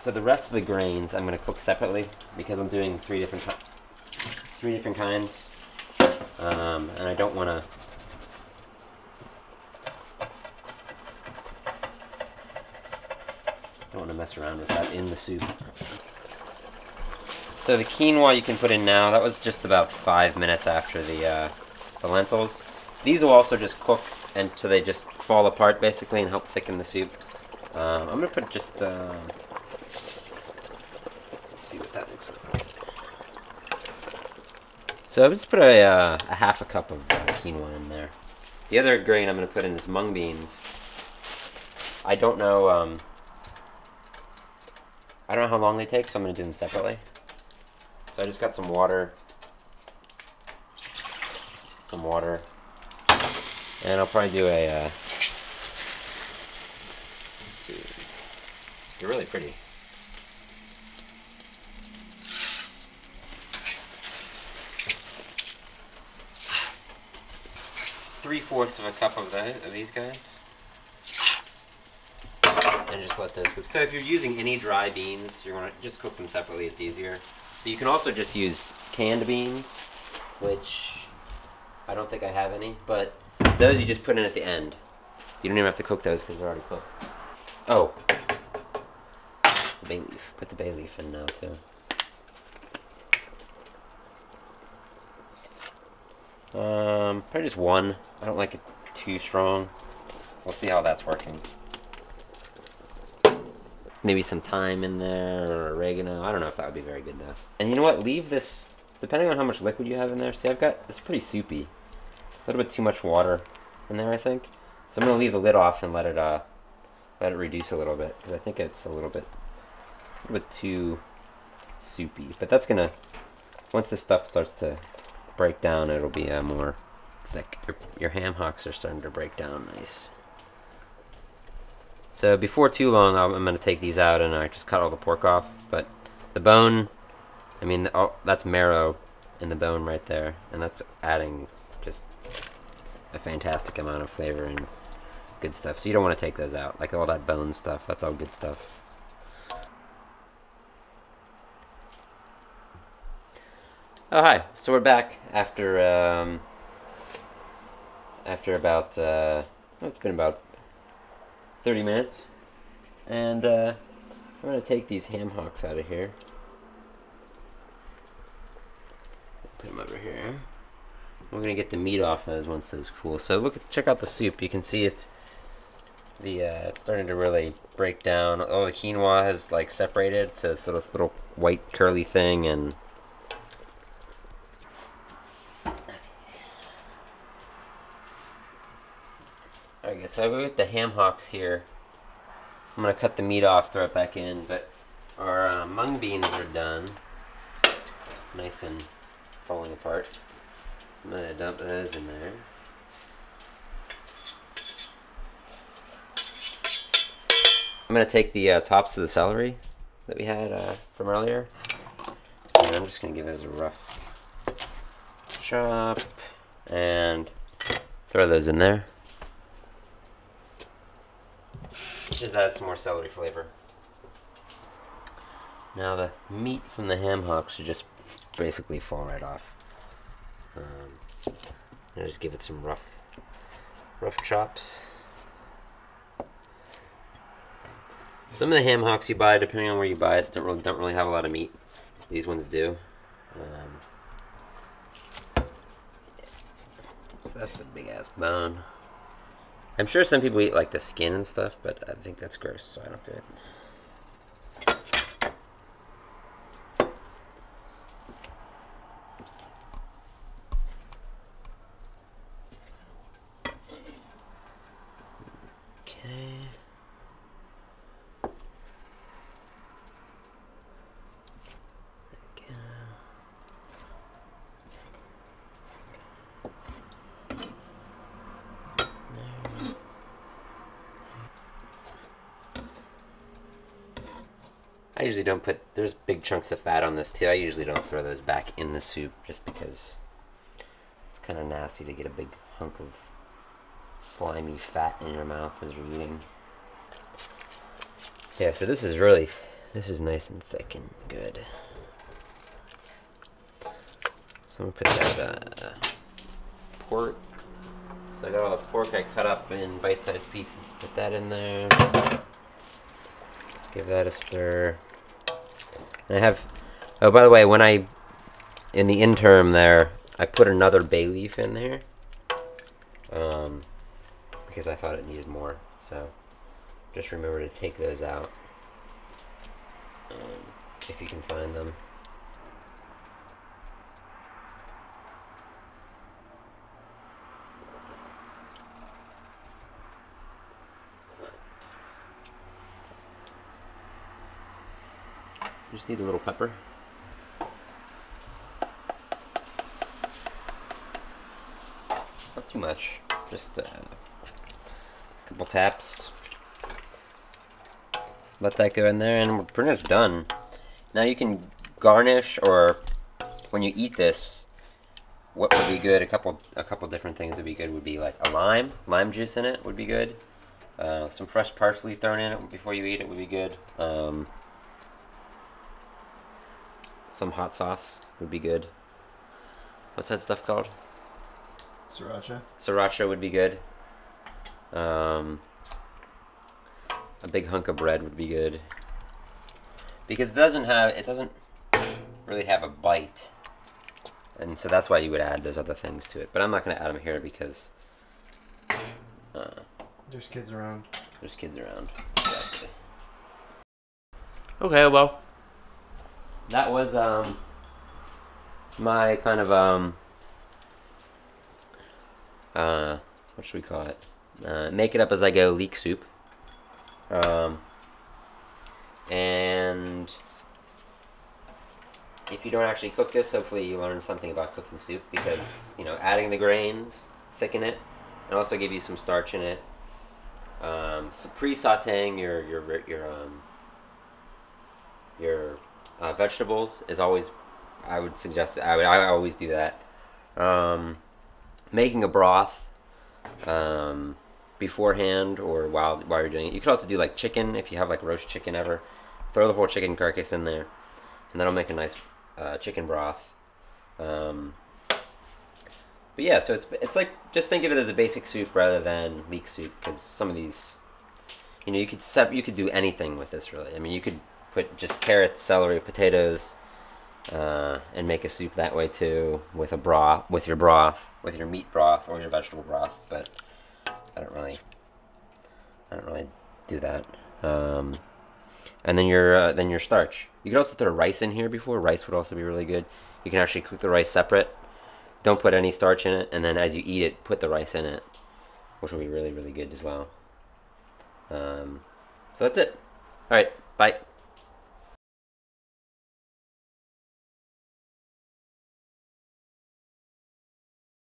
So the rest of the grains I'm going to cook separately because I'm doing three different kinds, and I don't want to mess around with that in the soup. So the quinoa you can put in now. That was just about 5 minutes after the lentils. These will also just cook until they just fall apart basically and help thicken the soup. I'm going to put just, let's see what that looks like. So I just put a half a cup of quinoa in there. The other grain I'm going to put in is mung beans. I don't know how long they take, so I'm going to do them separately. So I just got some water, and I'll probably do a, let's see, they're really pretty. Three-fourths of a cup of these guys, and just let those cook. So if you're using any dry beans, you're gonna just cook them separately. It's easier. But you can also just use canned beans, which I don't think I have any, but those you just put in at the end. You don't even have to cook those because they're already cooked. Oh, the bay leaf. Put the bay leaf in now too. Probably just one. I don't like it too strong. We'll see how that's working. Maybe some thyme in there, or oregano. I don't know if that would be very good enough. And you know what? Leave this, depending on how much liquid you have in there. See, I've got, it's pretty soupy. A little bit too much water in there, I think. So I'm going to leave the lid off and let it reduce a little bit, because I think it's a little bit too soupy. But that's going to, once this stuff starts to break down, it'll be more thick. Your ham hocks are starting to break down nice. So before too long, I'm going to take these out and I just cut all the pork off. But the bone, I mean, that's marrow in the bone right there. And that's adding just a fantastic amount of flavor and good stuff. So you don't want to take those out. Like all that bone stuff, that's all good stuff. Oh, hi. So we're back after about, it's been about 30 minutes, and I'm going to take these ham hocks out of here. Put them over here. We're going to get the meat off those once those cool. So check out the soup. You can see it's starting to really break down. Oh, the quinoa has like separated, so it's this little white curly thing, and okay, so I've got the ham hocks here. I'm going to cut the meat off, throw it back in, but our mung beans are done. Nice and falling apart. I'm going to dump those in there. I'm going to take the tops of the celery that we had from earlier, and I'm just going to give those a rough chop and throw those in there. Just add some more celery flavor. Now the meat from the ham hocks should just basically fall right off. And just give it some rough chops. Some of the ham hocks you buy, depending on where you buy it, don't really have a lot of meat. These ones do. So that's the big ass bone. I'm sure some people eat like the skin and stuff, but I think that's gross, so I don't do it. Okay. I usually don't put, there's big chunks of fat on this too. I usually don't throw those back in the soup just because it's kind of nasty to get a big hunk of slimy fat in your mouth as you're eating. Yeah, so this is really This is nice and thick and good. So I'm gonna put that pork. So I got all the pork I cut up in bite-sized pieces. Put that in there. Give that a stir. And I have, oh, by the way, when in the interim there, I put another bay leaf in there. Because I thought it needed more. So just remember to take those out. If you can find them. Just need a little pepper. Not too much, just a couple taps. Let that go in there, and we're pretty much done. Now you can garnish, or when you eat this, what would be good? A couple different things would be good. Would be like a lime juice in it would be good. Some fresh parsley thrown in it before you eat it would be good. Some hot sauce would be good. What's that stuff called? Sriracha. Sriracha would be good. A big hunk of bread would be good. Because it doesn't really have a bite. And so that's why you would add those other things to it. But I'm not going to add them here because there's kids around. There's kids around. Exactly. Okay, well, that was my kind of what should we call it? Make it up as I go leek soup. And if you don't actually cook this, hopefully you learn something about cooking soup, because you know, adding the grains thicken it and also give you some starch in it. So pre-sautéing your vegetables is always, I would suggest, I always do that. Making a broth beforehand or while you're doing it. You could also do like chicken, if you have like roast chicken ever. Throw the whole chicken carcass in there, and that'll make a nice chicken broth. But yeah, so it's like, just think of it as a basic soup rather than leek soup, because some of these, you know, you could do anything with this really. I mean, you could put just carrots, celery, potatoes, and make a soup that way too, with your meat broth or your vegetable broth. But I don't really do that. And then your starch. You could also throw rice in here before. Rice would also be really good. You can actually cook the rice separate. Don't put any starch in it, and then as you eat it, put the rice in it, which will be really, really good as well. So that's it. All right, bye.